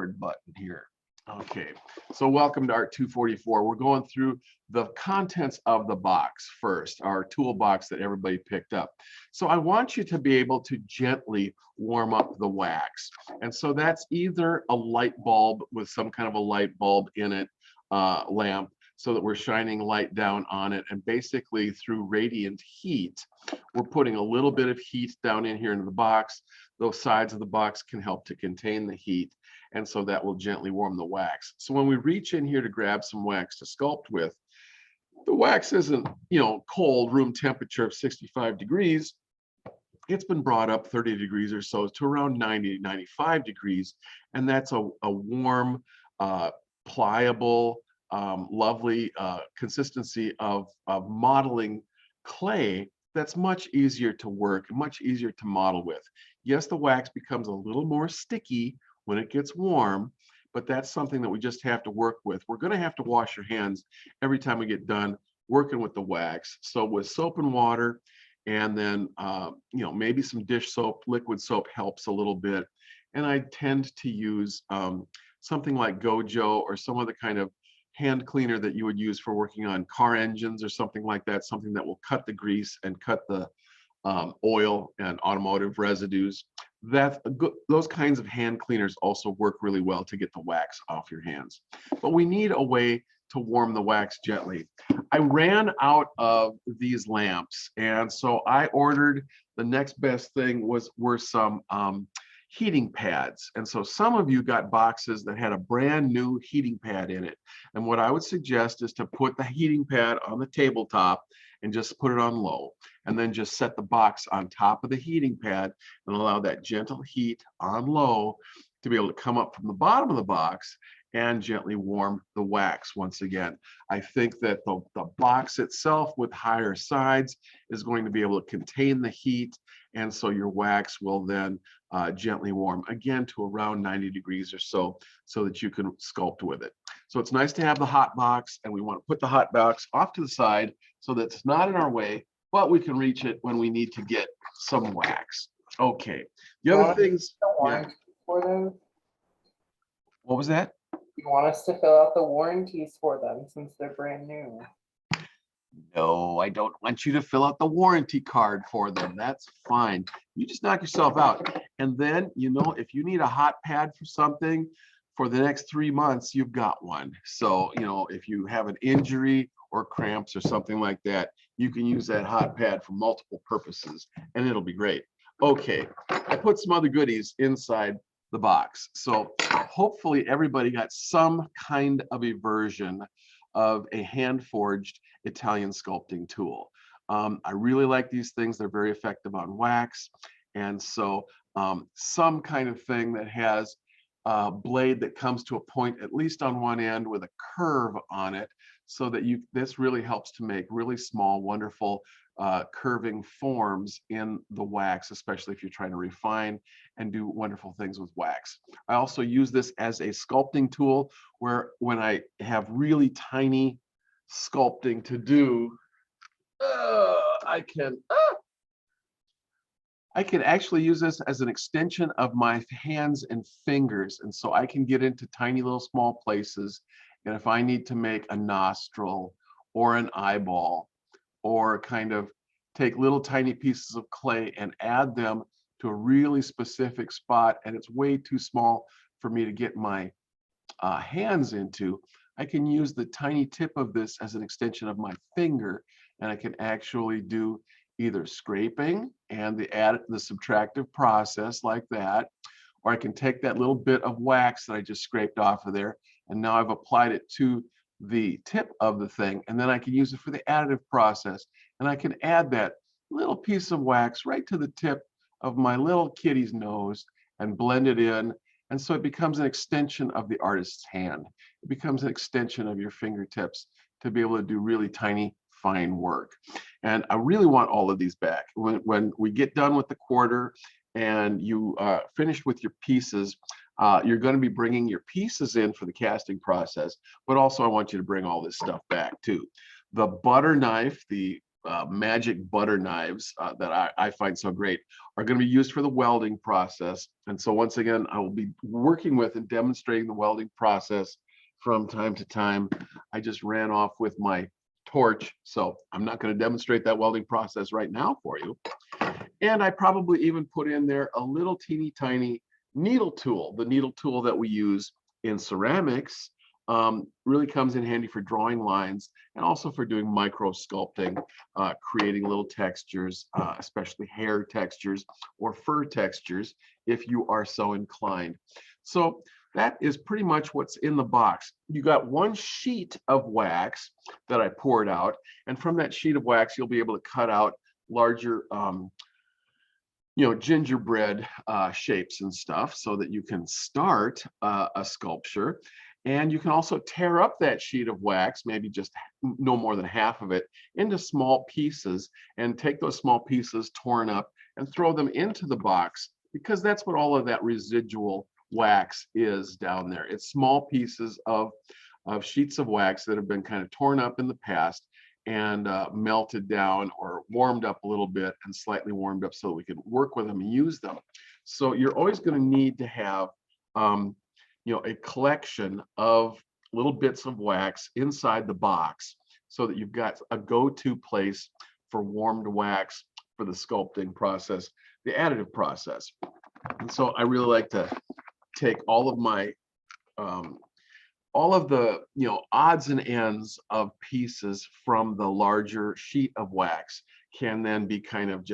record button here. Okay, so welcome to Art 244. We're going through the contents of the box first, our toolbox that everybody picked up. So I want you to be able to gently warm up the wax. And so that's either a light bulb with some kind of a light bulb in it, lamp, so that we're shining light down on it. And basically through radiant heat, we're putting a little bit of heat down in here into the box. Those sides of the box can help to contain the heat. And so that will gently warm the wax. So when we reach in here to grab some wax to sculpt with, the wax isn't, cold, room temperature of 65 degrees. It's been brought up 30 degrees or so to around 90, 95 degrees. And that's a warm, pliable, lovely consistency of modeling clay that's much easier to work, much easier to model with. Yes, the wax becomes a little more sticky when it gets warm, but that's something that we just have to work with. We're going to have to wash your hands every time we get done working with the wax. So with soap and water, and then maybe some dish soap, liquid soap helps a little bit. And I tend to use something like Gojo or some other kind of hand cleaner that you would use for working on car engines or something like that, something that will cut the grease and cut the oil and automotive residues. Those kinds of hand cleaners also work really well to get the wax off your hands. But we need a way to warm the wax gently. I ran out of these lamps, and so I ordered, the next best thing were some heating pads. And so some of you got boxes that had a brand new heating pad in it. And what I would suggest is to put the heating pad on the tabletop and just put it on low, and then just set the box on top of the heating pad and allow that gentle heat on low to be able to come up from the bottom of the box and gently warm the wax once again. I think that the box itself with higher sides is going to be able to contain the heat, and so your wax will then gently warm again to around 90 degrees or so that you can sculpt with it. So it's nice to have the hot box, and we want to put the hot box off to the side so that it's not in our way, but we can reach it when we need to get some wax. Okay, the other things. Yeah. For them? What was that? You want us to fill out the warranties for them since they're brand new? No, I don't want you to fill out the warranty card for them. That's fine. You just knock yourself out. And then, if you need a hot pad for something for the next 3 months, you've got one. So, if you have an injury or cramps or something like that, you can use that hot pad for multiple purposes, and it'll be great. Okay, I put some other goodies inside the box. So hopefully everybody got some kind of a version of a hand-forged Italian sculpting tool. I really like these things. They're very effective on wax. And so some kind of thing that has a blade that comes to a point, at least on one end, with a curve on it, so that this really helps to make really small, wonderful curving forms in the wax, especially if you're trying to refine and do wonderful things with wax. I also use this as a sculpting tool where when I have really tiny sculpting to do, I can actually use this as an extension of my hands and fingers. And so I can get into tiny little small places. And if I need to make a nostril or an eyeball, or kind of take little tiny pieces of clay and add them to a really specific spot, and it's way too small for me to get my hands into, I can use the tiny tip of this as an extension of my finger, and I can actually do either scraping and the subtractive process like that, or I can take that little bit of wax that I just scraped off of there, and now I've applied it to the tip of the thing, and then I can use it for the additive process, and I can add that little piece of wax right to the tip of my little kitty's nose and blend it in, and so it becomes an extension of the artist's hand. It becomes an extension of your fingertips to be able to do really tiny, fine work. And I really want all of these back. When we get done with the quarter and you finished with your pieces, you're going to be bringing your pieces in for the casting process, but also I want you to bring all this stuff back too. The butter knife, the magic butter knives that I find so great are going to be used for the welding process. And so once again, I will be working with and demonstrating the welding process from time to time. I just ran off with my torch, so I'm not going to demonstrate that welding process right now for you. And I probably even put in there a little teeny tiny needle tool. The needle tool that we use in ceramics really comes in handy for drawing lines and also for doing micro sculpting, creating little textures, especially hair textures or fur textures, if you are so inclined. So that is pretty much what's in the box. You got one sheet of wax that I poured out, and from that sheet of wax, you'll be able to cut out larger gingerbread shapes and stuff so that you can start a sculpture. And you can also tear up that sheet of wax, maybe just no more than half of it, into small pieces and take those small pieces torn up and throw them into the box, because that's what all of that residual wax is down there. It's small pieces of sheets of wax that have been kind of torn up in the past and melted down or warmed up a little bit and slightly warmed up so that we can work with them and use them. So you're always going to need to have a collection of little bits of wax inside the box so that you've got a go-to place for warmed wax for the sculpting process, the additive process. And so I really like to take all of my all of the odds and ends of pieces from the larger sheet of wax can then be kind of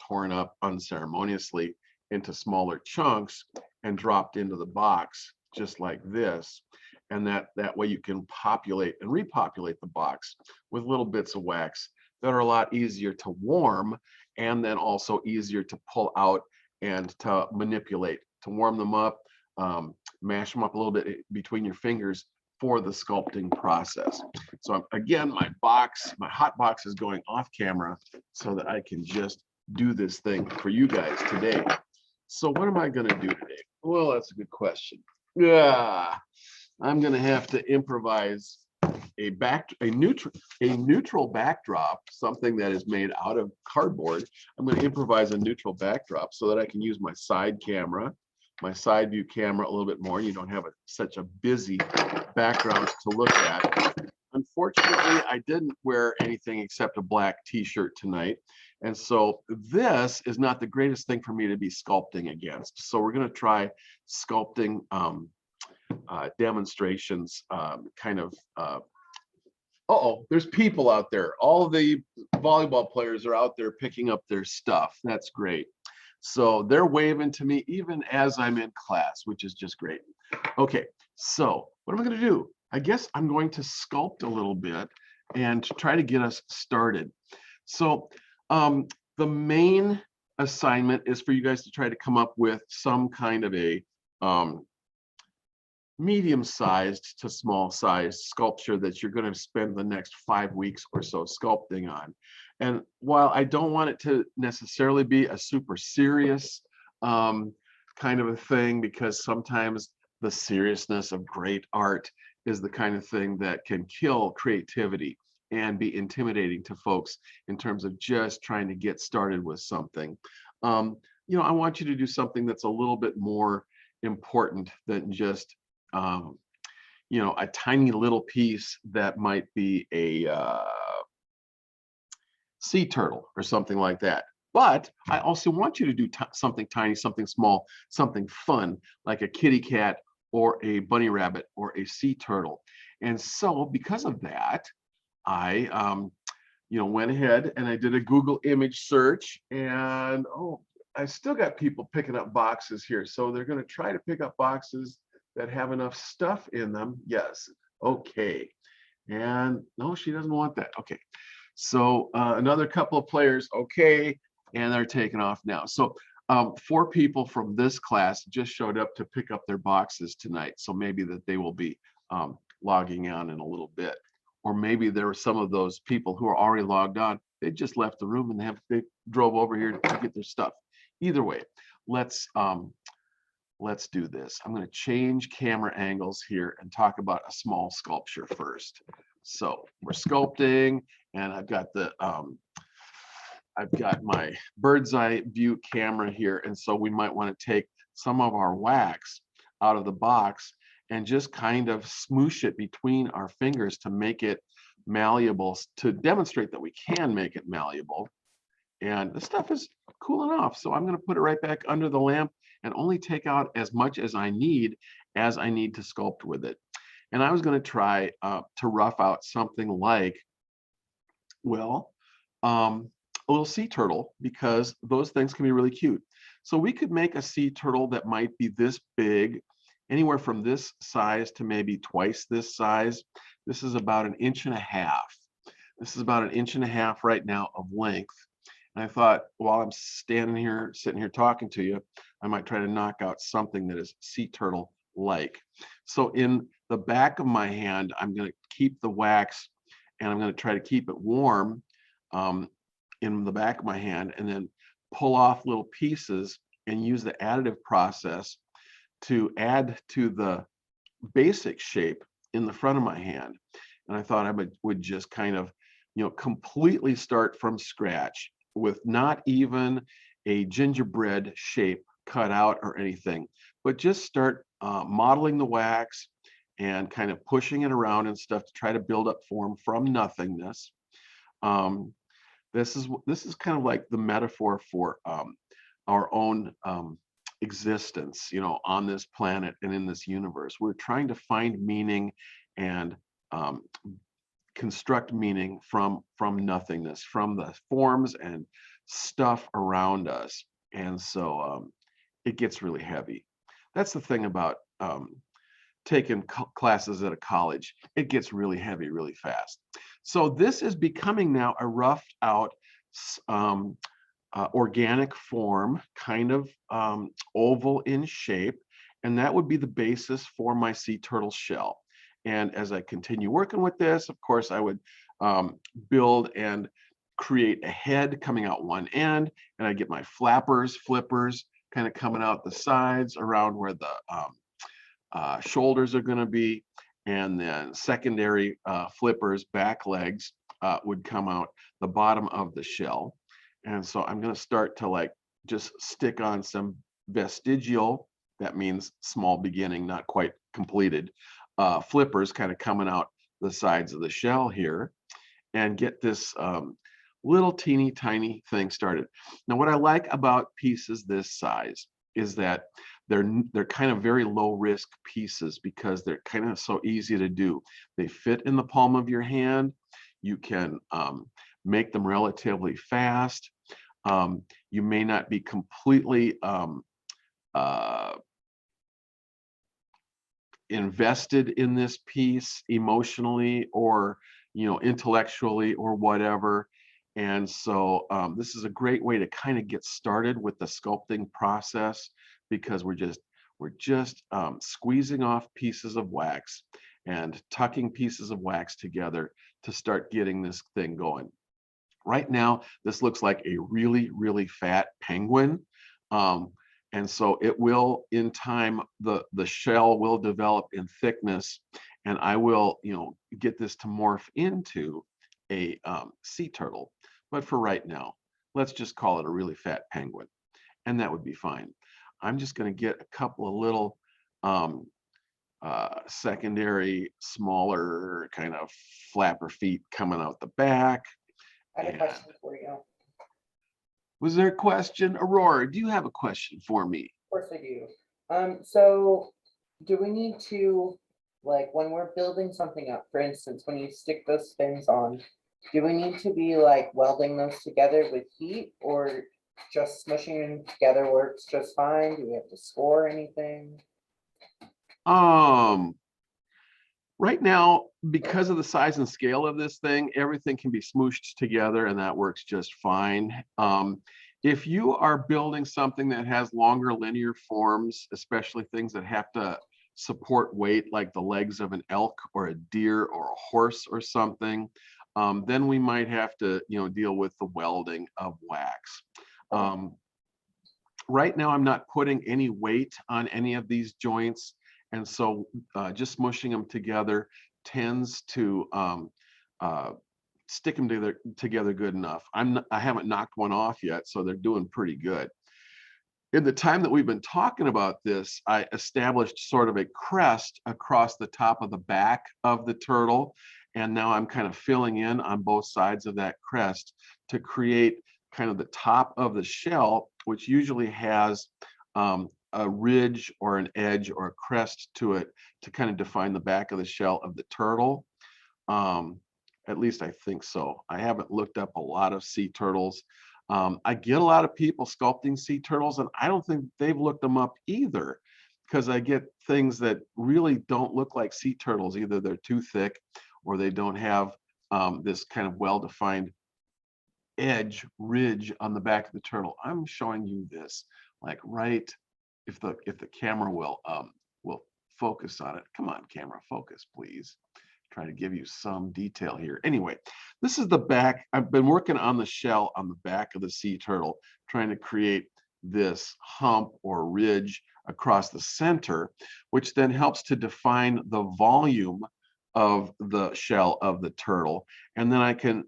torn up unceremoniously into smaller chunks and dropped into the box just like this. And that way you can populate and repopulate the box with little bits of wax that are a lot easier to warm and then also easier to pull out and to manipulate, to warm them up, mash them up a little bit between your fingers for the sculpting process. So again, my hot box is going off camera so that I can just do this thing for you guys today. So what am I going to do today? Well, that's a good question. Yeah, I'm going to have to improvise a neutral backdrop, something that is made out of cardboard. I'm going to improvise a neutral backdrop so that I can use my side camera, my side view camera a little bit more. You don't have such a busy background to look at. Unfortunately, I didn't wear anything except a black t-shirt tonight. And so this is not the greatest thing for me to be sculpting against. So we're going to try sculpting demonstrations, there's people out there. All of the volleyball players are out there picking up their stuff. That's great. So they're waving to me even as I'm in class, which is just great. Okay, so what am I going to do? I guess I'm going to sculpt a little bit and try to get us started. So the main assignment is for you guys to try to come up with some kind of a medium-sized to small-sized sculpture that you're going to spend the next 5 weeks or so sculpting on. And while I don't want it to necessarily be a super serious kind of a thing, because sometimes the seriousness of great art is the kind of thing that can kill creativity and be intimidating to folks in terms of just trying to get started with something. I want you to do something that's a little bit more important than just a tiny little piece that might be a sea turtle or something like that. But I also want you to do something tiny, something small, something fun, like a kitty cat or a bunny rabbit or a sea turtle. And so because of that, I went ahead and I did a Google image search, and I still got people picking up boxes here. So they're going to try to pick up boxes that have enough stuff in them. Yes. Okay. And no, she doesn't want that. Okay. So another couple of players. Okay. And they're taking off now. So 4 people from this class just showed up to pick up their boxes tonight. So maybe that they will be logging on in a little bit. Or maybe there were some of those people who are already logged on. They just left the room and they drove over here to get their stuff. Either way, let's do this. I'm going to change camera angles here and talk about a small sculpture first. So we're sculpting, and I've got my bird's eye view camera here. And so we might want to take some of our wax out of the box and just kind of smoosh it between our fingers to make it malleable, to demonstrate that we can make it malleable. And the stuff is cooling off. So I'm going to put it right back under the lamp and only take out as much as I need to sculpt with it. And I was going to try to rough out something like, well, a little sea turtle, because those things can be really cute. So we could make a sea turtle that might be this big, anywhere from this size to maybe twice this size. This is about 1.5 inches. This is about 1.5 inches right now of length. And I thought, while I'm sitting here talking to you, I might try to knock out something that is sea turtle like. So in the back of my hand, I'm going to keep the wax, and I'm going to try to keep it warm in the back of my hand, and then pull off little pieces and use the additive process to add to the basic shape in the front of my hand. And I thought I would just kind of, completely start from scratch with not even a gingerbread shape cut out or anything, but just start modeling the wax and kind of pushing it around and stuff to try to build up form from nothingness. This is kind of like the metaphor for our own existence, on this planet and in this universe. We're trying to find meaning and construct meaning from nothingness, from the forms and stuff around us. And so it gets really heavy. That's the thing about taking classes at a college. It gets really heavy really fast. So this is becoming now a roughed out organic form, kind of oval in shape, and that would be the basis for my sea turtle shell. And as I continue working with this, of course, I would build and create a head coming out one end, and I get my flippers kind of coming out the sides around where the shoulders are going to be, and then secondary flippers, back legs would come out the bottom of the shell. And so I'm going to start to just stick on some vestigial, that means small beginning, not quite completed, flippers kind of coming out the sides of the shell here, and get this little teeny tiny thing started. Now, what I like about pieces this size is that they're kind of very low risk pieces, because they're kind of so easy to do. They fit in the palm of your hand. You can make them relatively fast. You may not be completely invested in this piece emotionally or intellectually or whatever. And so this is a great way to kind of get started with the sculpting process, because we're just squeezing off pieces of wax and tucking pieces of wax together to start getting this thing going. Right now, this looks like a really, really fat penguin. And so it will, in time, the shell will develop in thickness, and I will, get this to morph into a sea turtle. But for right now, let's just call it a really fat penguin, and that would be fine. I'm just going to get a couple of little secondary, smaller kind of flapper feet coming out the back. I have a question for you. Was there a question? Aurora, do you have a question for me? Of course I do. So do we need to, when we're building something up, for instance, when you stick those things on, do we need to be welding those together with heat, or just smushing them together works just fine? Do we have to score anything? Right now, because of the size and scale of this thing, everything can be smooshed together, and that works just fine. If you are building something that has longer linear forms, especially things that have to support weight, like the legs of an elk or a deer or a horse or something, then we might have to, deal with the welding of wax. Right now, I'm not putting any weight on any of these joints. And so just smushing them together tends to stick them together good enough. I haven't knocked one off yet, so they're doing pretty good. In the time that we've been talking about this, I established sort of a crest across the top of the back of the turtle. And now I'm kind of filling in on both sides of that crest to create kind of the top of the shell, which usually has a ridge or an edge or a crest to it to kind of define the back of the shell of the turtle. At least I think so. I haven't looked up a lot of sea turtles. I get a lot of people sculpting sea turtles, and I don't think they've looked them up either, because I get things that really don't look like sea turtles. Either they're too thick or they don't have this kind of well-defined edge ridge on the back of the turtle. I'm showing you this like right, if the camera will focus on it. Come on, camera, focus, please. Trying to give you some detail here. Anyway, this is the back. I've been working on the shell on the back of the sea turtle, trying to create this hump or ridge across the center, which then helps to define the volume of the shell of the turtle. And then I can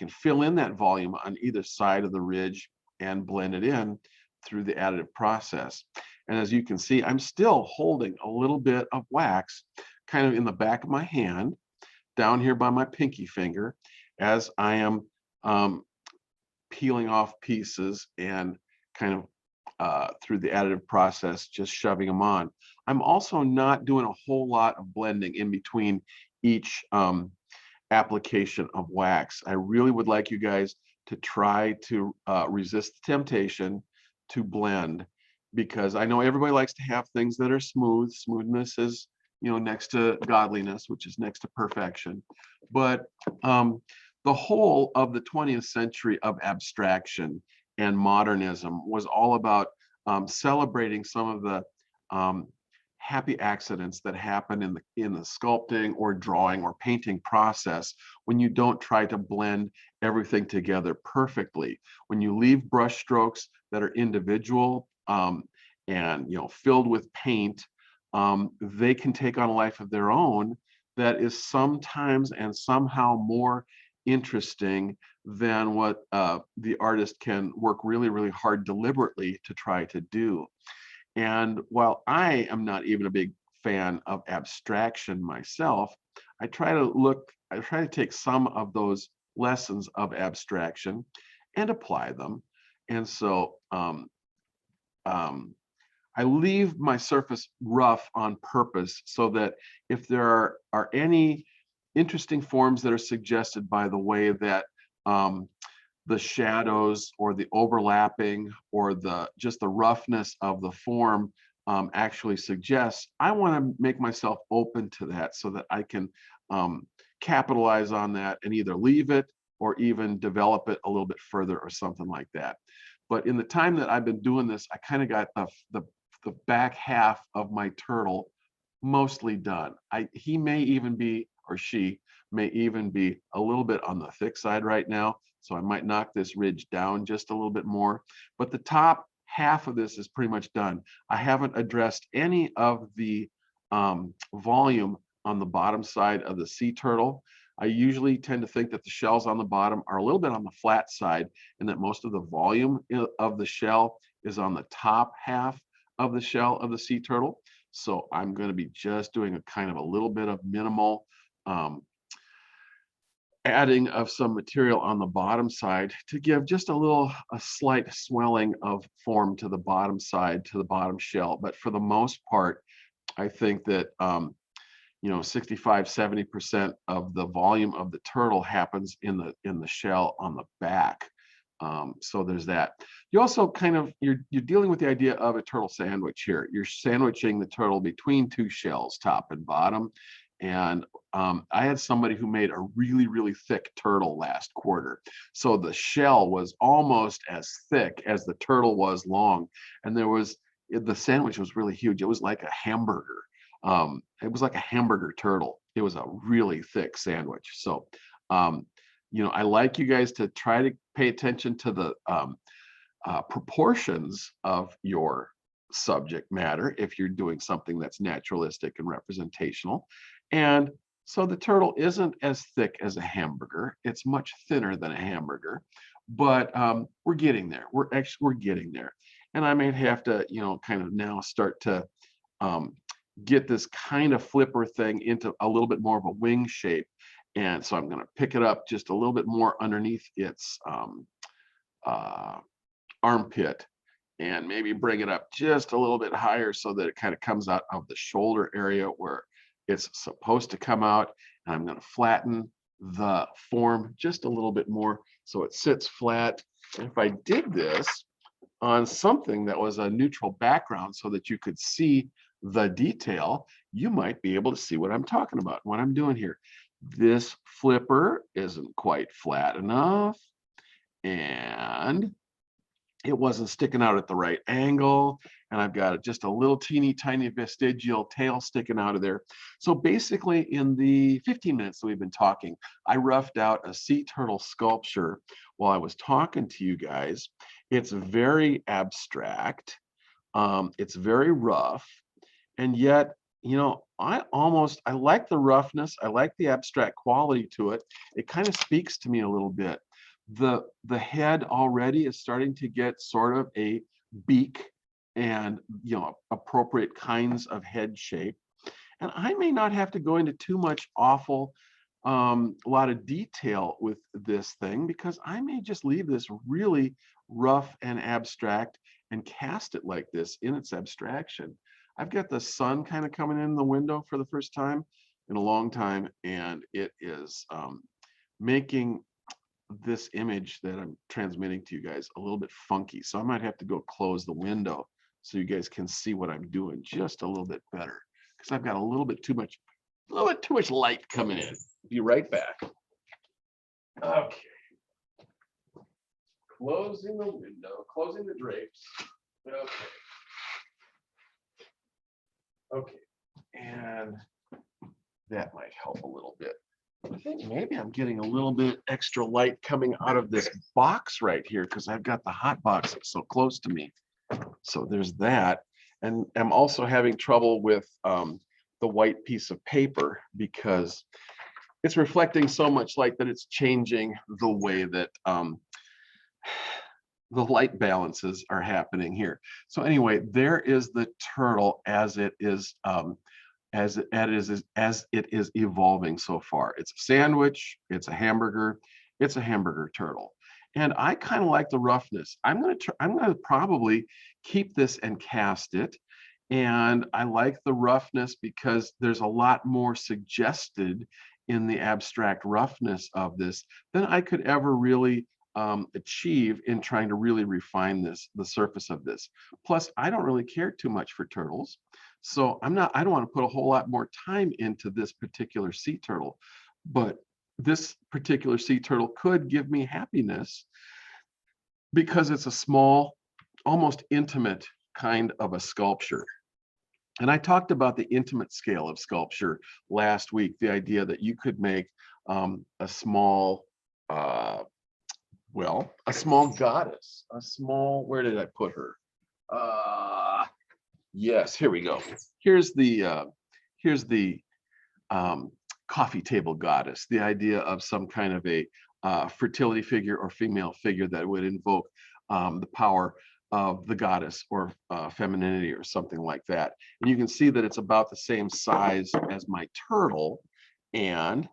fill in that volume on either side of the ridge and blend it in through the additive process. And as you can see, I'm still holding a little bit of wax kind of in the back of my hand, down here by my pinky finger, as I am peeling off pieces and kind of through the additive process, just shoving them on. I'm also not doing a whole lot of blending in between each application of wax. I really would like you guys to try to resist the temptation to blend, because I know everybody likes to have things that are smooth. Smoothness is, you know, next to godliness, which is next to perfection. But the whole of the 20th century of abstraction and modernism was all about celebrating some of the happy accidents that happen in the sculpting or drawing or painting process when you don't try to blend everything together perfectly. When you leave brush strokes that are individual and filled with paint, they can take on a life of their own that is sometimes and somehow more interesting than what the artist can work really, really hard deliberately to try to do. And while I am not even a big fan of abstraction myself, I try to take some of those lessons of abstraction and apply them. And so I leave my surface rough on purpose so that if there are any interesting forms that are suggested by the way that the shadows or the overlapping or just the roughness of the form actually suggests, I want to make myself open to that so that I can capitalize on that and either leave it or even develop it a little bit further or something like that. But in the time that I've been doing this, I kind of got the back half of my turtle mostly done. He may even be, or she may even be, a little bit on the thick side right now, so I might knock this ridge down just a little bit more. But the top half of this is pretty much done. I haven't addressed any of the volume on the bottom side of the sea turtle. I usually tend to think that the shells on the bottom are a little bit on the flat side, and that most of the volume of the shell is on the top half of the shell of the sea turtle. So I'm going to be just doing a kind of a little bit of minimal adding of some material on the bottom side to give just a slight swelling of form to the bottom side, to the bottom shell. But for the most part, I think that 65-70% of the volume of the turtle happens in the shell on the back. So there's that. You also you're dealing with the idea of a turtle sandwich here. You're sandwiching the turtle between two shells, top and bottom. And I had somebody who made a really, really thick turtle last quarter. So the shell was almost as thick as the turtle was long. And the sandwich was really huge. It was like a hamburger. It was like a hamburger turtle. It was a really thick sandwich. So, I like you guys to try to pay attention to the proportions of your subject matter if you're doing something that's naturalistic and representational. And So the turtle isn't as thick as a hamburger. It's much thinner than a hamburger, but we're getting there. We're getting there. And I may have to, kind of now start to um, get this kind of flipper thing into a little bit more of a wing shape. And so I'm going to pick it up just a little bit more underneath its uh, armpit and maybe bring it up just a little bit higher so that it kind of comes out of the shoulder area where it's supposed to come out. And I'm going to flatten the form just a little bit more so it sits flat. And if I did this on something that was a neutral background so that you could see the detail, you might be able to see what I'm talking about, what I'm doing here. This flipper isn't quite flat enough, and it wasn't sticking out at the right angle, and I've got just a little teeny tiny vestigial tail sticking out of there. So basically, in the 15 minutes that we've been talking, I roughed out a sea turtle sculpture while I was talking to you guys. It's very abstract, it's very rough, and yet, I like the roughness, I like the abstract quality to it. It kind of speaks to me a little bit. The head already is starting to get sort of a beak and appropriate kinds of head shape. And I may not have to go into too much awful a lot of detail with this thing, because I may just leave this really rough and abstract and cast it like this in its abstraction. I've got the sun kind of coming in the window for the first time in a long time, and it is making this image that I'm transmitting to you guys a little bit funky. So I might have to go close the window so you guys can see what I'm doing just a little bit better, because I've got a little bit too much light coming in. Be right back. Okay. Closing the window, closing the drapes. Okay. Okay. And that might help a little bit. I think maybe I'm getting a little bit extra light coming out of this box right here because I've got the hot box so close to me. So there's that. And I'm also having trouble with the white piece of paper because it's reflecting so much light that it's changing the way that the light balances are happening here. So anyway, there is the turtle as it is as it is evolving so far. It's a sandwich, it's a hamburger turtle. And I kind of like the roughness. I'm gonna probably keep this and cast it. And I like the roughness because there's a lot more suggested in the abstract roughness of this than I could ever really achieve in trying to really refine the surface of this. Plus, I don't really care too much for turtles. So I don't want to put a whole lot more time into this particular sea turtle, but this particular sea turtle could give me happiness because it's a small, almost intimate kind of a sculpture. And I talked about the intimate scale of sculpture last week, the idea that you could make a small, a small goddess, where did I put her? Yes, here we go. Here's the coffee table goddess, the idea of some kind of a fertility figure or female figure that would invoke the power of the goddess or femininity or something like that. And you can see that it's about the same size as my turtle. And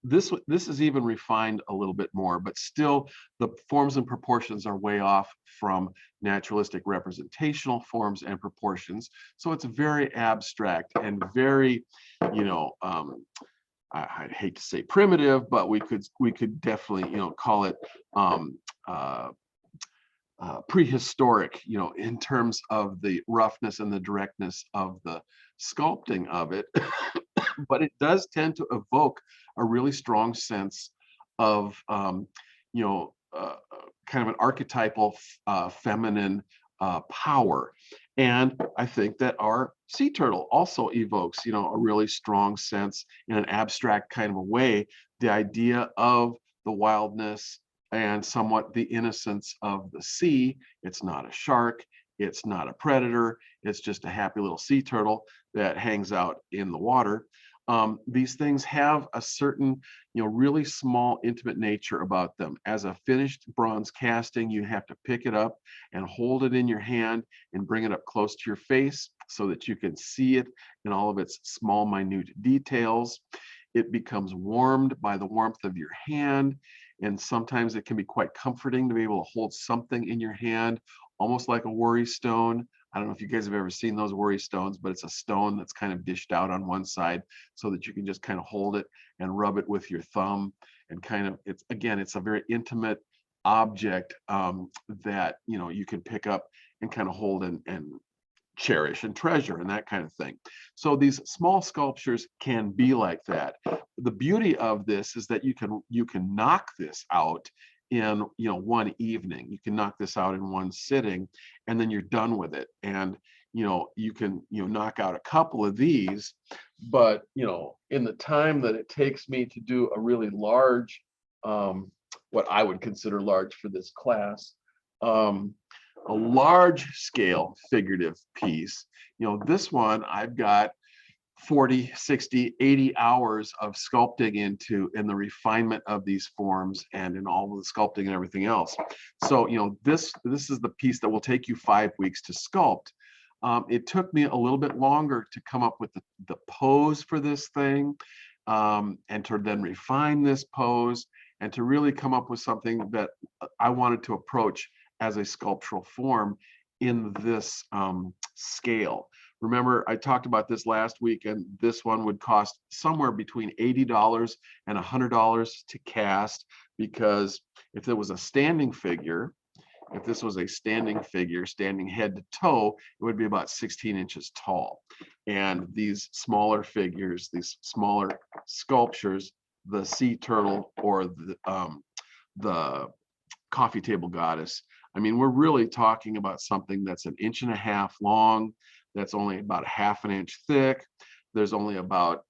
this is even refined a little bit more, but still the forms and proportions are way off from naturalistic representational forms and proportions. So it's very abstract and very, I'd hate to say primitive, but we could definitely, call it prehistoric, in terms of the roughness and the directness of the sculpting of it. But it does tend to evoke a really strong sense of, kind of an archetypal feminine power. And I think that our sea turtle also evokes, a really strong sense in an abstract kind of a way, the idea of the wildness and somewhat the innocence of the sea. It's not a shark, it's not a predator, it's just a happy little sea turtle that hangs out in the water. These things have a certain, really small, intimate nature about them. As a finished bronze casting, you have to pick it up and hold it in your hand and bring it up close to your face so that you can see it in all of its small, minute details. It becomes warmed by the warmth of your hand, and sometimes it can be quite comforting to be able to hold something in your hand, almost like a worry stone. I don't know if you guys have ever seen those worry stones, but it's a stone that's kind of dished out on one side so that you can just kind of hold it and rub it with your thumb, and kind of, it's a very intimate object that you can pick up and kind of hold and cherish and treasure and that kind of thing. So these small sculptures can be like that. The beauty of this is that you can knock this out in one evening. You can knock this out in one sitting, and then you're done with it. And you can knock out a couple of these, but in the time that it takes me to do a really large, what I would consider large for this class, a large scale figurative piece, this one I've got 40, 60, 80 hours of sculpting in the refinement of these forms and in all of the sculpting and everything else. So, this is the piece that will take you 5 weeks to sculpt. It took me a little bit longer to come up with the pose for this thing, and to then refine this pose and to really come up with something that I wanted to approach as a sculptural form in this scale. Remember, I talked about this last week, and this one would cost somewhere between $80 and $100 to cast, because if it was a standing figure, if this was a standing figure, standing head to toe, it would be about 16 inches tall. And these smaller figures, these smaller sculptures, the sea turtle or the coffee table goddess, I mean, we're really talking about something that's 1.5 inches long, that's only about 1/2 inch thick. There's only about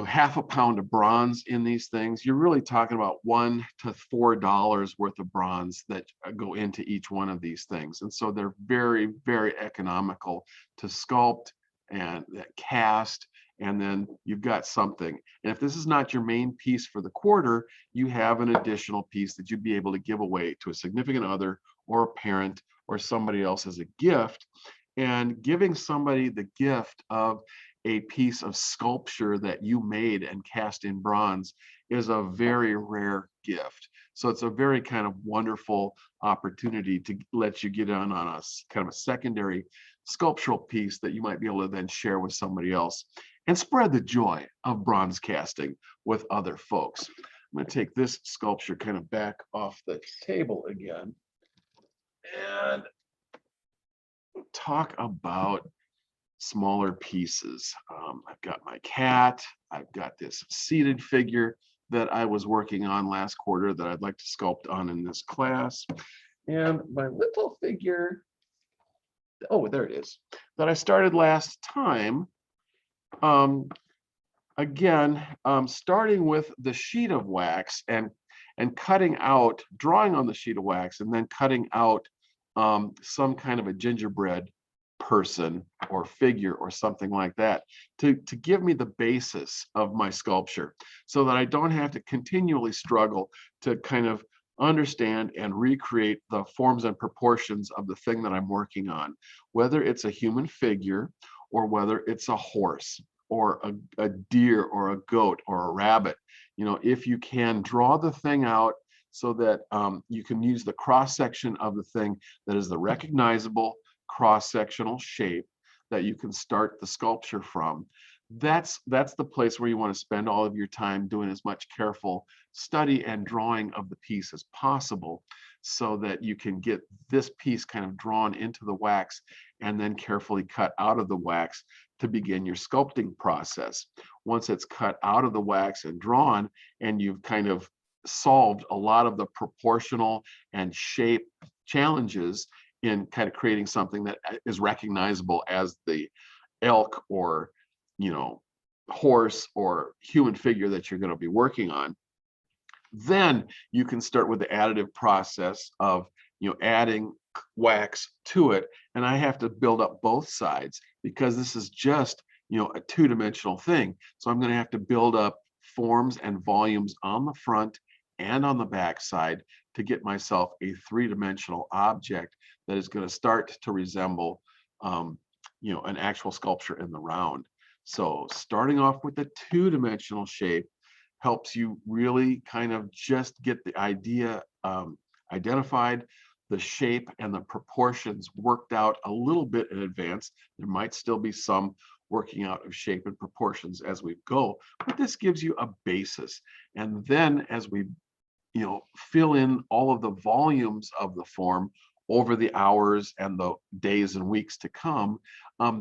half a pound of bronze in these things. You're really talking about $1 to $4 worth of bronze that go into each one of these things. And so they're very, very economical to sculpt and cast, and then you've got something. And if this is not your main piece for the quarter, you have an additional piece that you'd be able to give away to a significant other or a parent or somebody else as a gift. And giving somebody the gift of a piece of sculpture that you made and cast in bronze is a very rare gift. So it's a very kind of wonderful opportunity to let you get on a kind of a secondary sculptural piece that you might be able to then share with somebody else and spread the joy of bronze casting with other folks. I'm going to take this sculpture kind of back off the table again and talk about smaller pieces. I've got my cat, I've got this seated figure that I was working on last quarter that I'd like to sculpt on in this class. And my little figure, oh, there it is, that I started last time. Again, starting with the sheet of wax and cutting out, drawing on the sheet of wax and then cutting out some kind of a gingerbread person or figure or something like that to give me the basis of my sculpture, so that I don't have to continually struggle to kind of understand and recreate the forms and proportions of the thing that I'm working on, whether it's a human figure or whether it's a horse or a deer or a goat or a rabbit. If you can draw the thing out so that you can use the cross section of the thing that is the recognizable cross-sectional shape that you can start the sculpture from, that's the place where you want to spend all of your time doing as much careful study and drawing of the piece as possible, so that you can get this piece kind of drawn into the wax and then carefully cut out of the wax to begin your sculpting process. Once it's cut out of the wax and drawn, and you've kind of solved a lot of the proportional and shape challenges in kind of creating something that is recognizable as the elk or horse or human figure that you're going to be working on, then you can start with the additive process of adding wax to it. And I have to build up both sides, because this is just a two-dimensional thing. So I'm going to have to build up forms and volumes on the front and on the back side to get myself a three-dimensional object that is going to start to resemble an actual sculpture in the round. So starting off with a two-dimensional shape helps you really kind of just get the idea identified, the shape and the proportions worked out a little bit in advance. There might still be some working out of shape and proportions as we go, but this gives you a basis. And then as we fill in all of the volumes of the form over the hours and the days and weeks to come,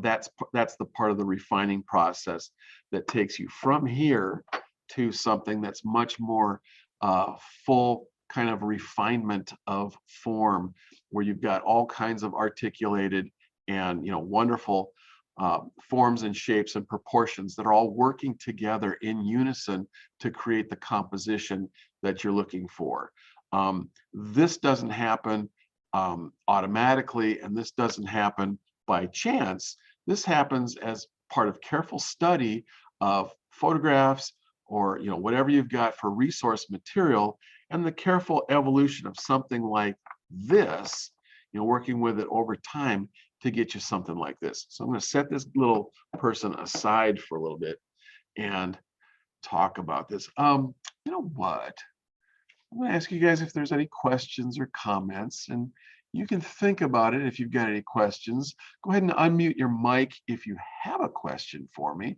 that's the part of the refining process that takes you from here to something that's much more full kind of refinement of form, where you've got all kinds of articulated and wonderful forms and shapes and proportions that are all working together in unison to create the composition that you're looking for. This doesn't happen automatically, and this doesn't happen by chance. This happens as part of careful study of photographs or whatever you've got for resource material, and the careful evolution of something like this, working with it over time to get you something like this. So I'm going to set this little person aside for a little bit and talk about this. You know what? I'm going to ask you guys if there's any questions or comments, and you can think about it if you've got any questions. Go ahead and unmute your mic if you have a question for me.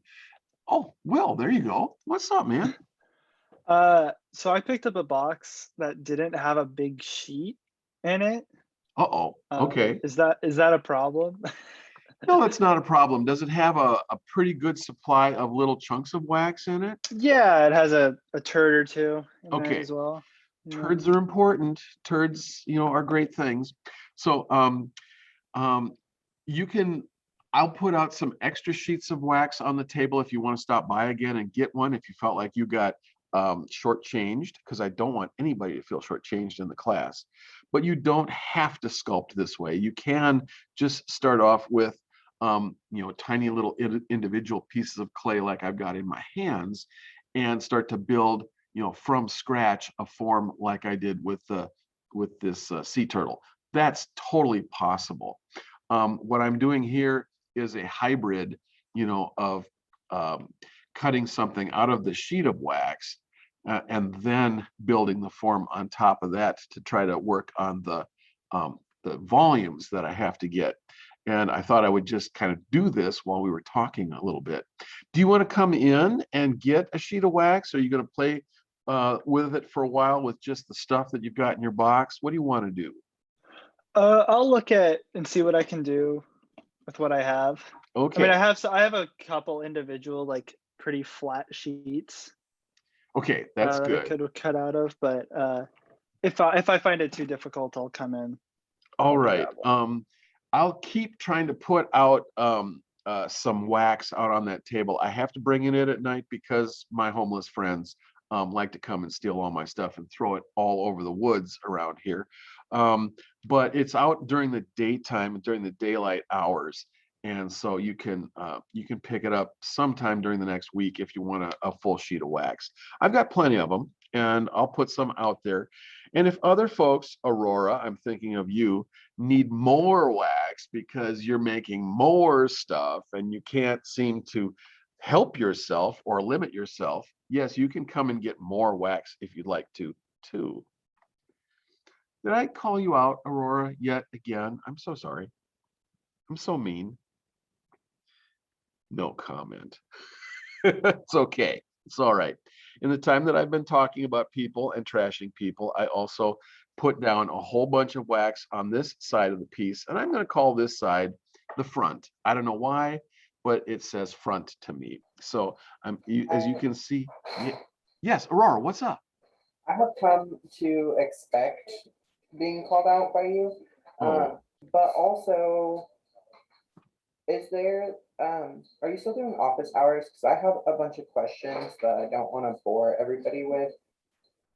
Oh, Will, there you go. What's up, man? So I picked up a box that didn't have a big sheet in it. Uh-oh. Okay. Is that a problem? No, that's not a problem. Does it have a pretty good supply of little chunks of wax in it? Yeah, it has a turd or two in there Okay. as well. Turds are important. Turds, are great things. So I'll put out some extra sheets of wax on the table if you want to stop by again and get one, if you felt like you got shortchanged, because I don't want anybody to feel shortchanged in the class. But you don't have to sculpt this way. You can just start off with tiny little individual pieces of clay like I've got in my hands, and start to build from scratch a form like I did with this sea turtle. That's totally possible. What I'm doing here is a hybrid, of cutting something out of the sheet of wax and then building the form on top of that to try to work on the volumes that I have to get. And I thought I would just kind of do this while we were talking a little bit. Do you want to come in and get a sheet of wax? Or are you going to play with it for a while with just the stuff that you've got in your box? What do you want to do? I'll look at and see what I can do with what I have. Okay. I mean, I have a couple individual like pretty flat sheets. Okay, that's that good. I could cut out of, but if I find it too difficult, I'll come in. All right. I'll keep trying to put out some wax out on that table. I have to bring it in at night because my homeless friends like to come and steal all my stuff and throw it all over the woods around here. But it's out during the daytime, during the daylight hours. And so you can pick it up sometime during the next week if you want a full sheet of wax. I've got plenty of them, and I'll put some out there. And if other folks, Aurora, I'm thinking of you, need more wax because you're making more stuff and you can't seem to help yourself or limit yourself, yes, you can come and get more wax if you'd like to, too. Did I call you out, Aurora, yet again? I'm so sorry. I'm so mean. No comment. It's okay. It's all right. In the time that I've been talking about people and trashing people, I also put down a whole bunch of wax on this side of the piece, and I'm going to call this side the front. I don't know why, but it says front to me. So as you can see, yes, Aurora, what's up? I have come to expect being called out by you, but also, is there, are you still doing office hours? Because I have a bunch of questions that I don't want to bore everybody with,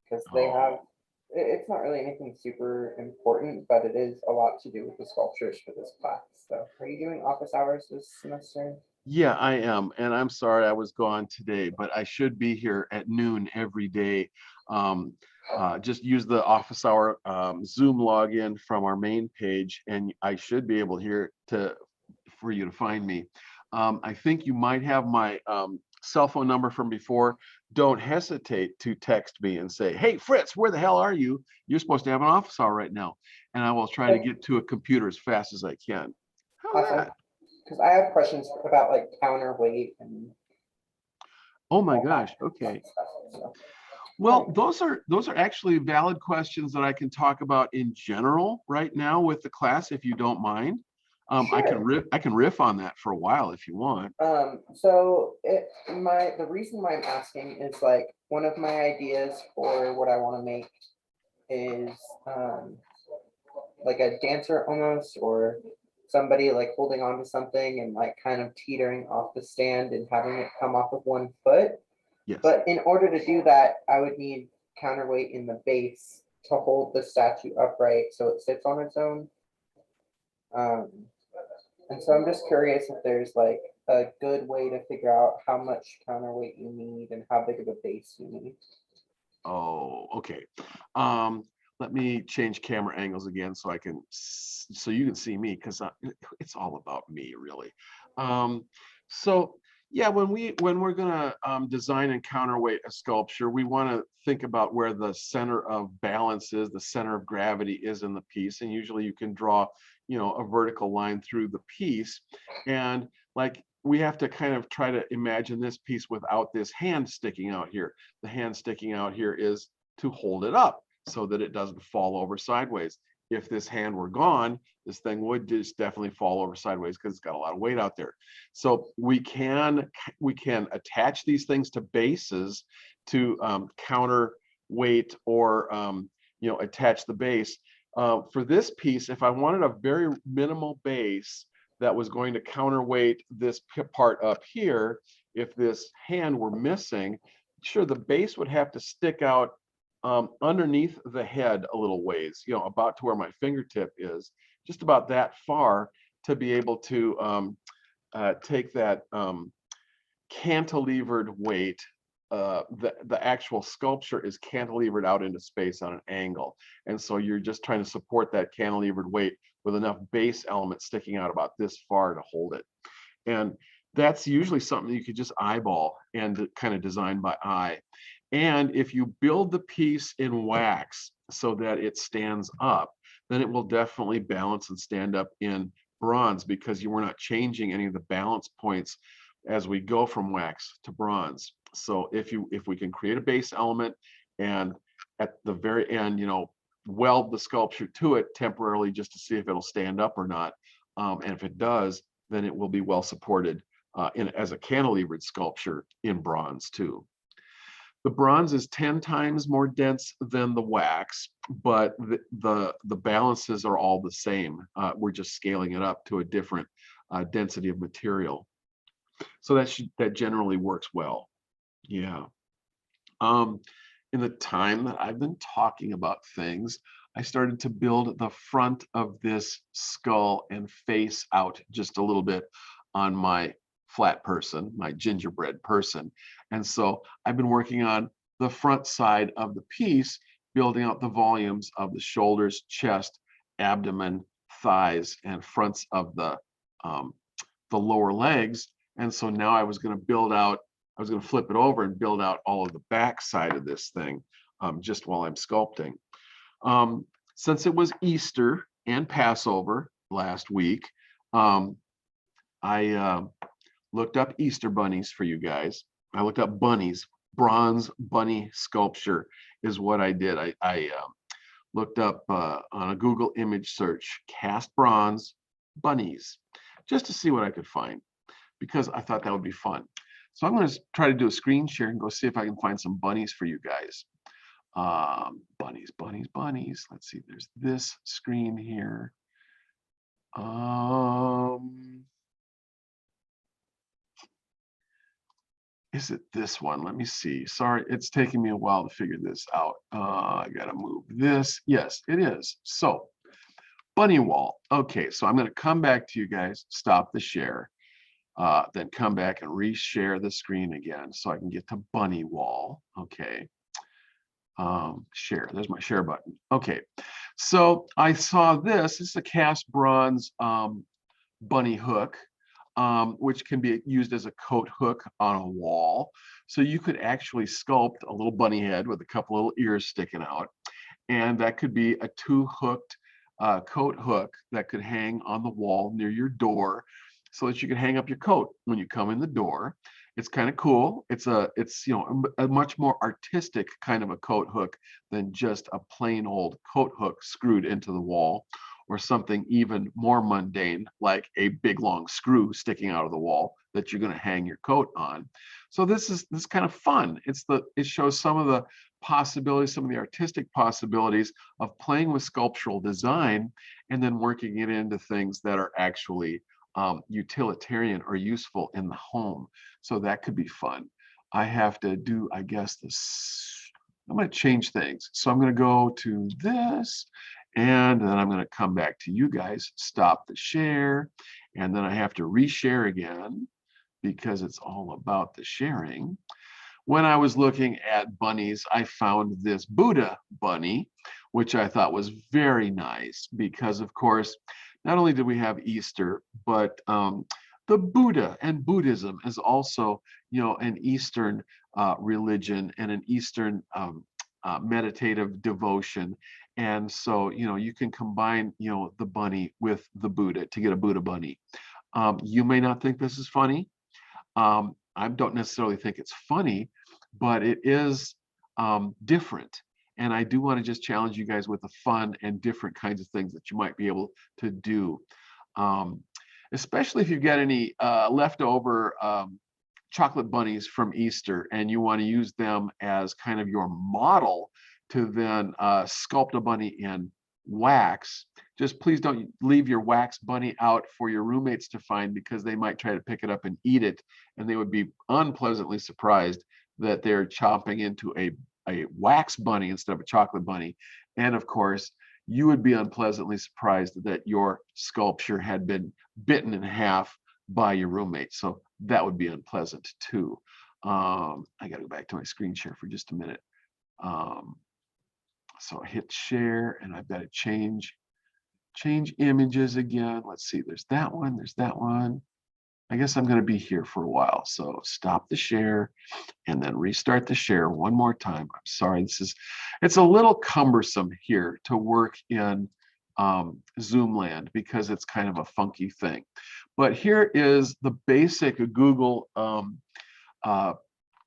because they have, it's not really anything super important, but it is a lot to do with the sculptures for this class. So are you doing office hours this semester? Yeah, I am. And I'm sorry I was gone today, but I should be here at noon every day. Um, just use the office hour Zoom login from our main page, and I should be able here to for you to find me. I think you might have my cell phone number from before. Don't hesitate to text me and say, "Hey, Fritz, where the hell are you? You're supposed to have an office hour right now." And I will try to Okay, get to a computer as fast as I can. How's awesome. that? Because I have questions about like counterweight and Oh my all that gosh. fun Okay. stuff. So, Well, all those are actually valid questions that I can talk about in general right now with the class, if you don't mind. right. Sure. I can riff on that for a while if you want. So the reason why I'm asking is like one of my ideas for what I want to make is um like a dancer almost, or somebody like holding on to something and like kind of teetering off the stand and having it come off of one foot. Yes. But in order to do that, I would need counterweight in the base to hold the statue upright so it sits on its own. Um, and so I'm just curious if there's like a good way to figure out how much counterweight you need and how big of a base you need. Oh, okay. Um, Let me change camera angles again so I can so you can see me because it's all about me really. Um, so yeah, when we're gonna design and counterweight a sculpture, we want to think about where the center of balance is, the center of gravity is in the piece, and usually you can draw, a vertical line through the piece, and like we have to kind of try to imagine this piece without this hand sticking out here. The hand sticking out here is to hold it up so that it doesn't fall over sideways. If this hand were gone, this thing would just definitely fall over sideways because it's got a lot of weight out there. So we can attach these things to bases to counterweight or attach the base. For this piece, if I wanted a very minimal base that was going to counterweight this part up here, if this hand were missing, sure, the base would have to stick out underneath the head a little ways, about to where my fingertip is, just about that far to be able to take that cantilevered weight. The actual sculpture is cantilevered out into space on an angle. And so you're just trying to support that cantilevered weight with enough base element sticking out about this far to hold it. And that's usually something you could just eyeball and kind of design by eye. And if you build the piece in wax so that it stands up, then it will definitely balance and stand up in bronze because you were not changing any of the balance points as we go from wax to bronze. So if we can create a base element and at the very end, weld the sculpture to it temporarily just to see if it'll stand up or not. And if it does, then it will be well supported as a cantilevered sculpture in bronze too. The bronze is 10 times more dense than the wax, but the balances are all the same. We're just scaling it up to a different density of material. So that generally works well. Yeah. In the time that I've been talking about things, I started to build the front of this skull and face out just a little bit on my flat person, my gingerbread person. And so I've been working on the front side of the piece, building out the volumes of the shoulders, chest, abdomen, thighs, and fronts of the lower legs. And so now I was going to flip it over and build out all of the back side of this thing just while I'm sculpting. Since it was Easter and Passover last week, I looked up Easter bunnies for you guys. I looked up bunnies, bronze bunny sculpture is what I did. I looked up on a Google image search, cast bronze bunnies, just to see what I could find because I thought that would be fun. So I'm going to try to do a screen share and go see if I can find some bunnies for you guys. Bunnies, bunnies, bunnies. Let's see, there's this screen here. Is it this one? Let me see. Sorry, it's taking me a while to figure this out. I gotta move this. Yes, it is. So, bunny wall. Okay, so I'm gonna come back to you guys, stop the share. then come back and reshare the screen again so I can get to bunny wall. Okay. Share, there's my share button. Okay, so I saw this is a cast bronze bunny hook, which can be used as a coat hook on a wall. So you could actually sculpt a little bunny head with a couple little ears sticking out, and that could be a two-hooked coat hook that could hang on the wall near your door, so that you can hang up your coat when you come in the door. It's kind of cool. It's a much more artistic kind of a coat hook than just a plain old coat hook screwed into the wall, or something even more mundane like a big long screw sticking out of the wall that you're going to hang your coat on. So this is kind of fun. It shows some of the possibilities, some of the artistic possibilities of playing with sculptural design and then working it into things that are actually utilitarian or useful in the home. So that could be fun. I have to do, I guess, this. I'm going to change things. So I'm going to go to this, and then I'm going to come back to you guys, stop the share, and then I have to reshare again because it's all about the sharing. When I was looking at bunnies, I found this Buddha bunny, which I thought was very nice because, of course, not only did we have Easter, but the Buddha and Buddhism is also, an Eastern religion and an Eastern meditative devotion. And so, you can combine, the bunny with the Buddha to get a Buddha bunny. You may not think this is funny. I don't necessarily think it's funny, but it is different. And I do want to just challenge you guys with the fun and different kinds of things that you might be able to do. Especially if you've got any leftover chocolate bunnies from Easter and you want to use them as kind of your model to then sculpt a bunny in wax. Just please don't leave your wax bunny out for your roommates to find, because they might try to pick it up and eat it, and they would be unpleasantly surprised that they're chomping into a wax bunny instead of a chocolate bunny. And of course, you would be unpleasantly surprised that your sculpture had been bitten in half by your roommate. So that would be unpleasant too. I got to go back to my screen share for just a minute. So I hit share, and I've got to change images again. Let's see, there's that one, there's that one. I guess I'm going to be here for a while. So stop the share and then restart the share one more time. I'm sorry, it's a little cumbersome here to work in Zoom land because it's kind of a funky thing. But here is the basic Google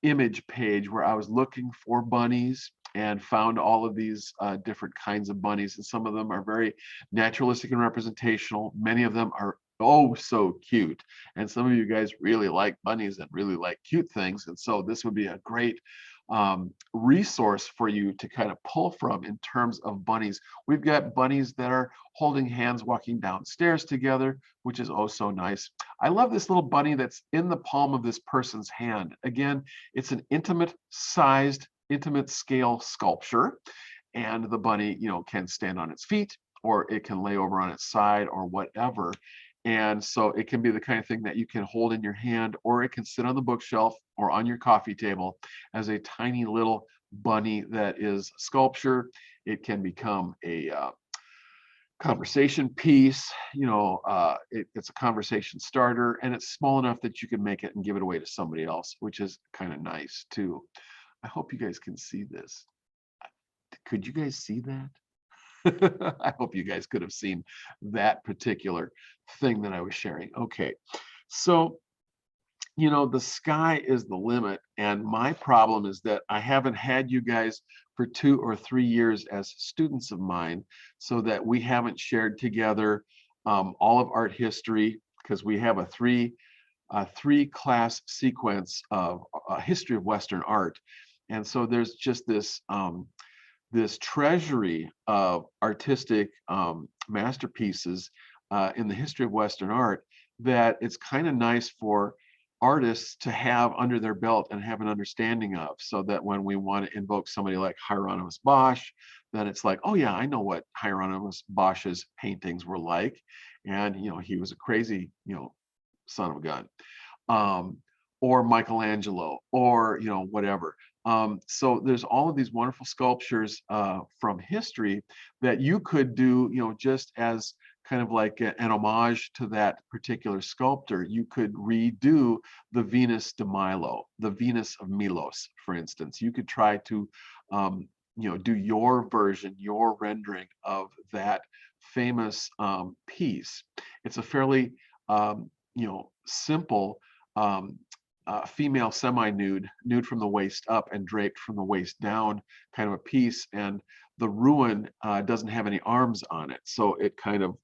image page where I was looking for bunnies and found all of these different kinds of bunnies. And some of them are very naturalistic and representational. Many of them are oh so cute, and some of you guys really like bunnies and really like cute things, and so this would be a great resource for you to kind of pull from in terms of bunnies. We've got bunnies that are holding hands walking downstairs together, which is oh so nice. I love this little bunny that's in the palm of this person's hand. Again, it's an intimate sized, intimate scale sculpture, and the bunny can stand on its feet, or it can lay over on its side, or whatever. And so it can be the kind of thing that you can hold in your hand, or it can sit on the bookshelf or on your coffee table as a tiny little bunny that is sculpture. It can become a conversation piece, it's a conversation starter, and it's small enough that you can make it and give it away to somebody else, which is kind of nice too. I hope you guys can see this. Could you guys see that? I hope you guys could have seen that particular thing that I was sharing. Okay, so the sky is the limit, and my problem is that I haven't had you guys for 2 or 3 years as students of mine, so that we haven't shared together all of art history, because we have a three class sequence of history of Western art, and so there's just this treasury of artistic masterpieces in the history of Western art that it's kind of nice for artists to have under their belt and have an understanding of, so that when we want to invoke somebody like Hieronymus Bosch, then it's like, oh yeah, I know what Hieronymus Bosch's paintings were like, and he was a crazy son of a gun. or Michelangelo, or whatever. So there's all of these wonderful sculptures from history that you could do, just as kind of like an homage to that particular sculptor. You could redo the Venus de Milo, the Venus of Milos, for instance. You could try to do your version, your rendering of that famous piece. It's a fairly simple female semi-nude, nude from the waist up and draped from the waist down kind of a piece. And the ruin doesn't have any arms on it. So it kind of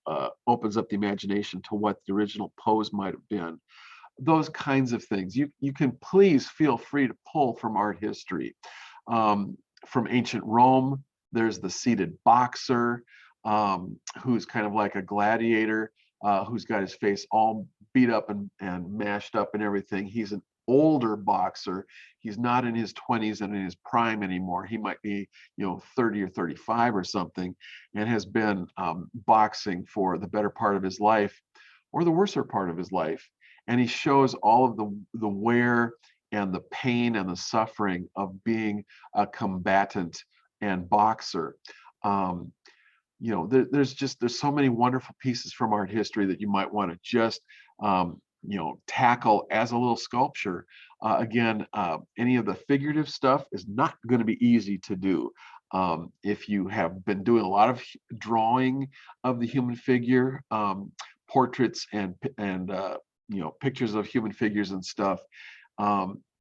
opens up the imagination to what the original pose might have been. Those kinds of things. You can please feel free to pull from art history. From ancient Rome, there's the seated boxer, who's kind of like a gladiator, who's got his face all beat up and mashed up and everything. He's an older boxer. He's not in his 20s and in his prime anymore. He might be 30 or 35 or something, and has been boxing for the better part of his life, or the worser part of his life. And he shows all of the wear and the pain and the suffering of being a combatant and boxer. There's so many wonderful pieces from art history that you might want to just tackle as a little sculpture. Again, any of the figurative stuff is not going to be easy to do. If you have been doing a lot of drawing of the human figure, portraits and pictures of human figures and stuff,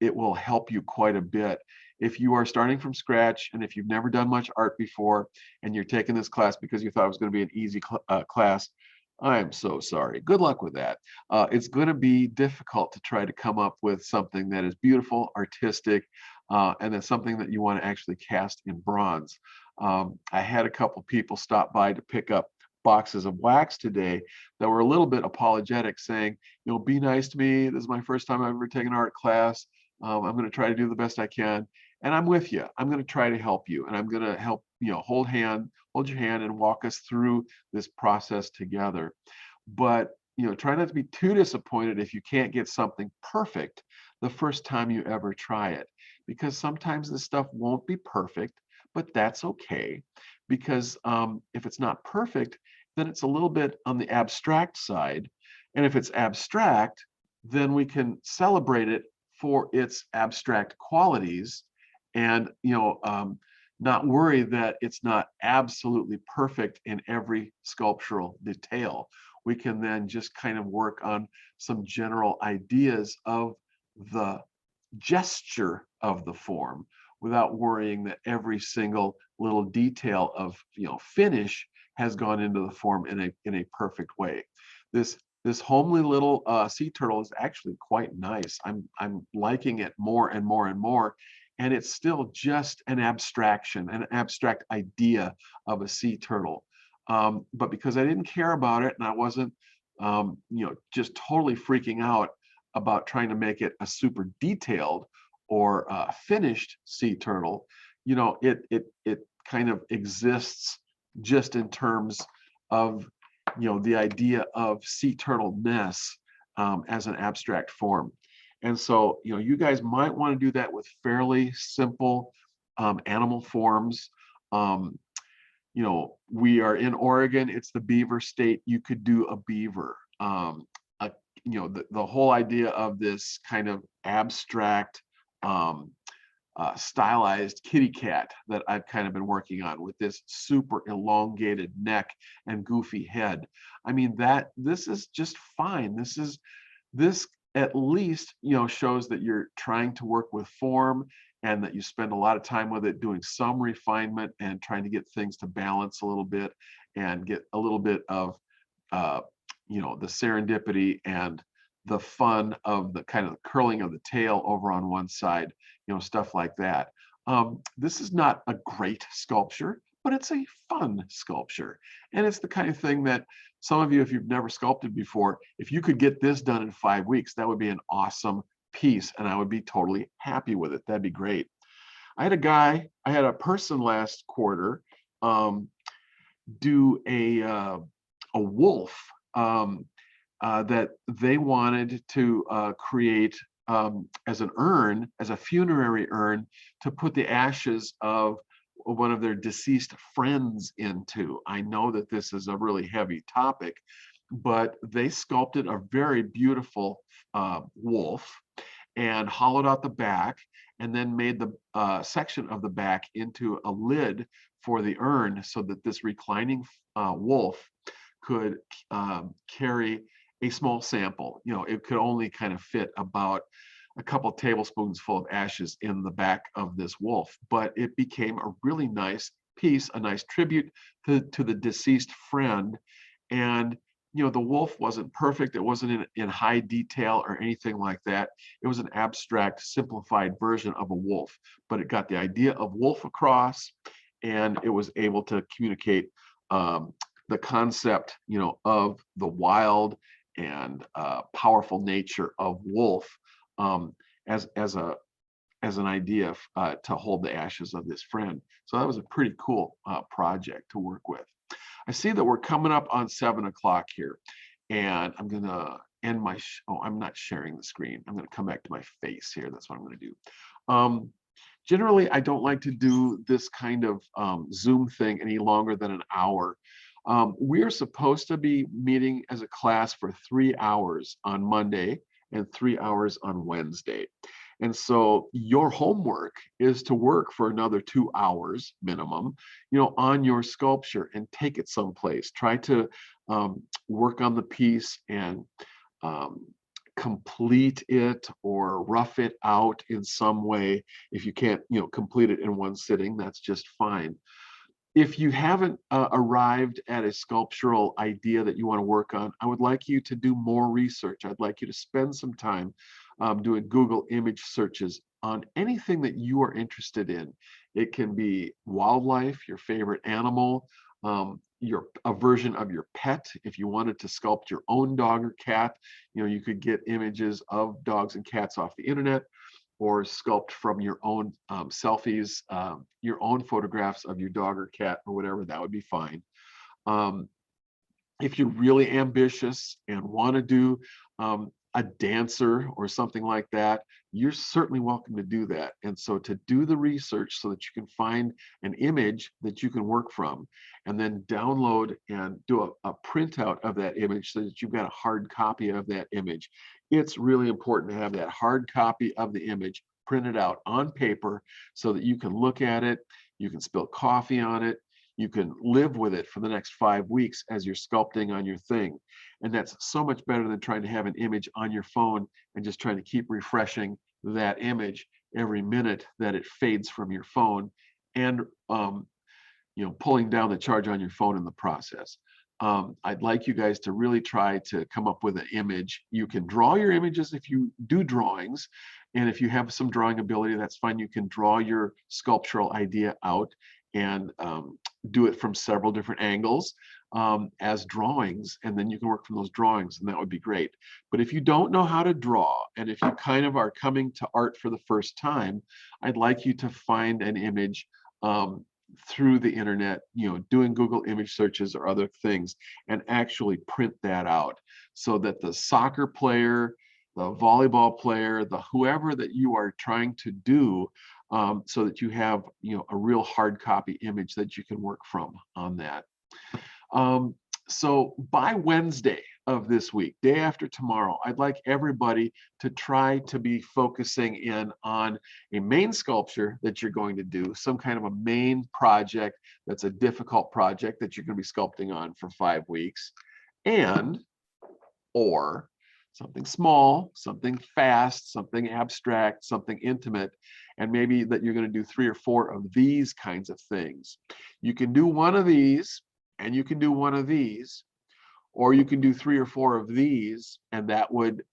it will help you quite a bit. If you are starting from scratch, and if you've never done much art before, and you're taking this class because you thought it was going to be an easy class, I'm so sorry. Good luck with that. It's going to be difficult to try to come up with something that is beautiful, artistic, and then something that you want to actually cast in bronze. I had a couple people stop by to pick up boxes of wax today that were a little bit apologetic, saying, be nice to me. This is my first time I've ever taken an art class. I'm going to try to do the best I can. And I'm with you. I'm going to try to help you. And I'm going to help, hold your hand and walk us through this process together. But, try not to be too disappointed if you can't get something perfect the first time you ever try it, because sometimes this stuff won't be perfect, but that's okay. Because if it's not perfect, then it's a little bit on the abstract side. And if it's abstract, then we can celebrate it for its abstract qualities, and not worry that it's not absolutely perfect in every sculptural detail. We can then just kind of work on some general ideas of the gesture of the form, without worrying that every single little detail of finish has gone into the form in a perfect way. This homely little sea turtle is actually quite nice. I'm liking it more and more and more, and it's still just an abstraction, an abstract idea of a sea turtle. But because I didn't care about it, and I wasn't just totally freaking out about trying to make it a super detailed or finished sea turtle, it kind of exists just in terms of the idea of sea turtle-ness as an abstract form. And so you guys might want to do that with fairly simple animal forms. We are in Oregon, it's the beaver state. You could do a beaver. The whole idea of this kind of abstract stylized kitty cat that I've kind of been working on, with this super elongated neck and goofy head. I mean, this is just fine. This at least shows that you're trying to work with form, and that you spend a lot of time with it, doing some refinement and trying to get things to balance a little bit, and get a little bit of the serendipity and the fun of the kind of curling of the tail over on one side, stuff like that. This is not a great sculpture, but it's a fun sculpture. And it's the kind of thing that some of you, if you've never sculpted before, if you could get this done in 5 weeks, that would be an awesome piece, and I would be totally happy with it. That'd be great. I had a person last quarter do a wolf. that they wanted to create as an urn, as a funerary urn, to put the ashes of one of their deceased friends into. I know that this is a really heavy topic, but they sculpted a very beautiful wolf and hollowed out the back, and then made the section of the back into a lid for the urn, so that this reclining wolf could carry a small sample. It could only kind of fit about a couple tablespoons full of ashes in the back of this wolf, but it became a really nice piece, a nice tribute to the deceased friend. And the wolf wasn't perfect. It wasn't in high detail or anything like that. It was an abstract, simplified version of a wolf, but it got the idea of wolf across, and it was able to communicate the concept, of the wild and powerful nature of wolf, as an idea to hold the ashes of this friend. So that was a pretty cool project to work with. I see that we're coming up on 7 o'clock here, and I'm gonna end my, I'm not sharing the screen. I'm gonna come back to my face here. That's what I'm gonna do. Generally, I don't like to do this kind of Zoom thing any longer than an hour. We're supposed to be meeting as a class for 3 hours on Monday and 3 hours on Wednesday. And so your homework is to work for another 2 hours minimum, on your sculpture, and take it someplace. Try to work on the piece and complete it or rough it out in some way. If you can't, complete it in one sitting, that's just fine. If you haven't arrived at a sculptural idea that you want to work on, I would like you to do more research. I'd like you to spend some time doing Google image searches on anything that you are interested in. It can be wildlife, your favorite animal, a version of your pet. If you wanted to sculpt your own dog or cat, you could get images of dogs and cats off the internet, or sculpt from your own selfies, your own photographs of your dog or cat or whatever. That would be fine. If you're really ambitious and want to do a dancer or something like that, you're certainly welcome to do that. And so to do the research so that you can find an image that you can work from, and then download and do a printout of that image so that you've got a hard copy of that image. It's really important to have that hard copy of the image printed out on paper so that you can look at it, you can spill coffee on it, you can live with it for the next 5 weeks as you're sculpting on your thing. And that's so much better than trying to have an image on your phone and just trying to keep refreshing that image every minute that it fades from your phone, and pulling down the charge on your phone in the process. I'd like you guys to really try to come up with an image. You can draw your images if you do drawings, and if you have some drawing ability, that's fine. You can draw your sculptural idea out and do it from several different angles as drawings, and then you can work from those drawings, and that would be great. But if you don't know how to draw, and if you kind of are coming to art for the first time, I'd like you to find an image through the internet, doing Google image searches or other things, and actually print that out so that the soccer player, the volleyball player, the whoever that you are trying to do, so that you have a real hard copy image that you can work from on that. So by Wednesday of this week, day after tomorrow, I'd like everybody to try to be focusing in on a main sculpture that you're going to do, some kind of a main project that's a difficult project that you're going to be sculpting on for 5 weeks, or something small, something fast, something abstract, something intimate, and maybe that you're going to do 3 or 4 of these kinds of things. You can do one of these, and you can do one of these, or you can do 3 or 4 of these, and that would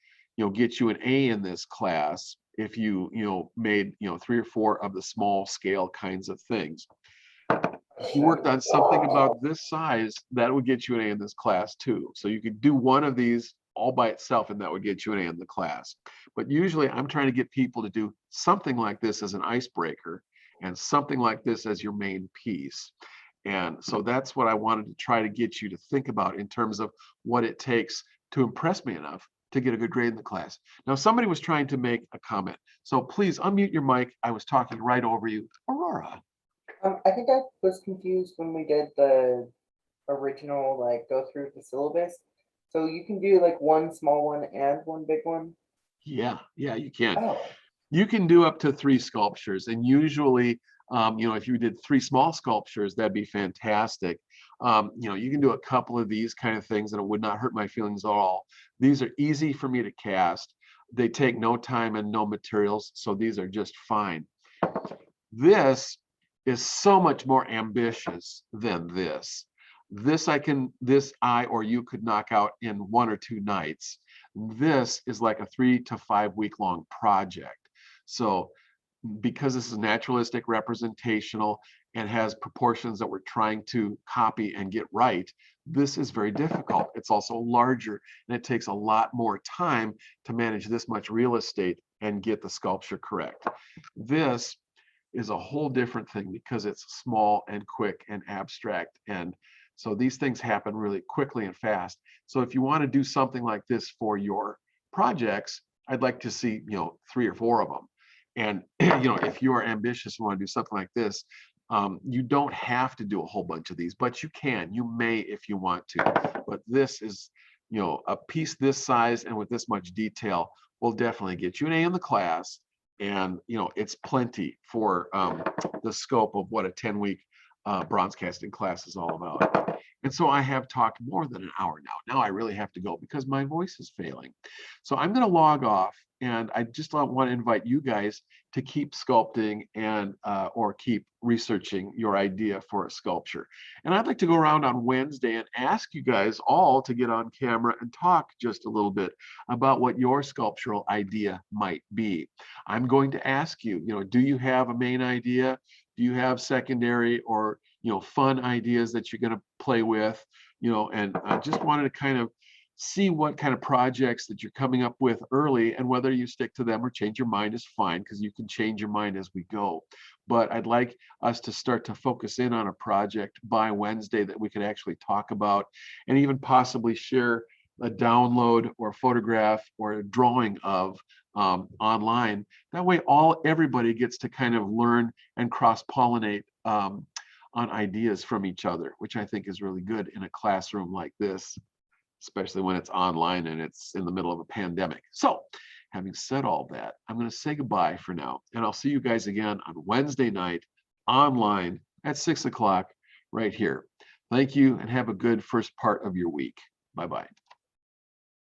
get you an A in this class if you made 3 or 4 of the small scale kinds of things. If you worked on something about this size, that would get you an A in this class too. So you could do one of these all by itself, and that would get you an A in the class. But usually I'm trying to get people to do something like this as an icebreaker, and something like this as your main piece. And so that's what I wanted to try to get you to think about in terms of what it takes to impress me enough to get a good grade in the class. Now, somebody was trying to make a comment. So please unmute your mic. I was talking right over you. Aurora. I think I was confused when we did the original, like, go through the syllabus. So you can do like one small one and one big one? Yeah, you can. Oh, You can do up to 3 sculptures, and usually, if you did 3 small sculptures, that'd be fantastic. You can do a couple of these kind of things, and it would not hurt my feelings at all. These are easy for me to cast. They take no time and no materials, so these are just fine. This is so much more ambitious than this. This I or you could knock out in 1 or 2 nights. This is like a 3 to 5 week long project. So because this is naturalistic, representational, and has proportions that we're trying to copy and get right, this is very difficult. It's also larger, and it takes a lot more time to manage this much real estate and get the sculpture correct. This is a whole different thing because it's small and quick and abstract. And so these things happen really quickly and fast. So if you want to do something like this for your projects, I'd like to see, 3 or 4 of them. And, if you are ambitious and want to do something like this, you don't have to do a whole bunch of these, but you can. You may if you want to. But this is, a piece this size and with this much detail will definitely get you an A in the class. And, it's plenty for the scope of what a 10-week bronze casting class is all about. And so I have talked more than an hour now. Now I really have to go because my voice is failing. So I'm going to log off, and I just want to invite you guys to keep sculpting and or keep researching your idea for a sculpture. And I'd like to go around on Wednesday and ask you guys all to get on camera and talk just a little bit about what your sculptural idea might be. I'm going to ask you, do you have a main idea? Do you have secondary or fun ideas that you're going to play with? And I just wanted to kind of see what kind of projects that you're coming up with early, and whether you stick to them or change your mind is fine, because you can change your mind as we go. But I'd like us to start to focus in on a project by Wednesday that we could actually talk about, and even possibly share a download or a photograph or a drawing of online. That way everybody gets to kind of learn and cross-pollinate on ideas from each other, which I think is really good in a classroom like this, especially when it's online and it's in the middle of a pandemic. So having said all that, I'm going to say goodbye for now, and I'll see you guys again on Wednesday night online at 6 o'clock right here. Thank you, and have a good first part of your week. Bye-bye.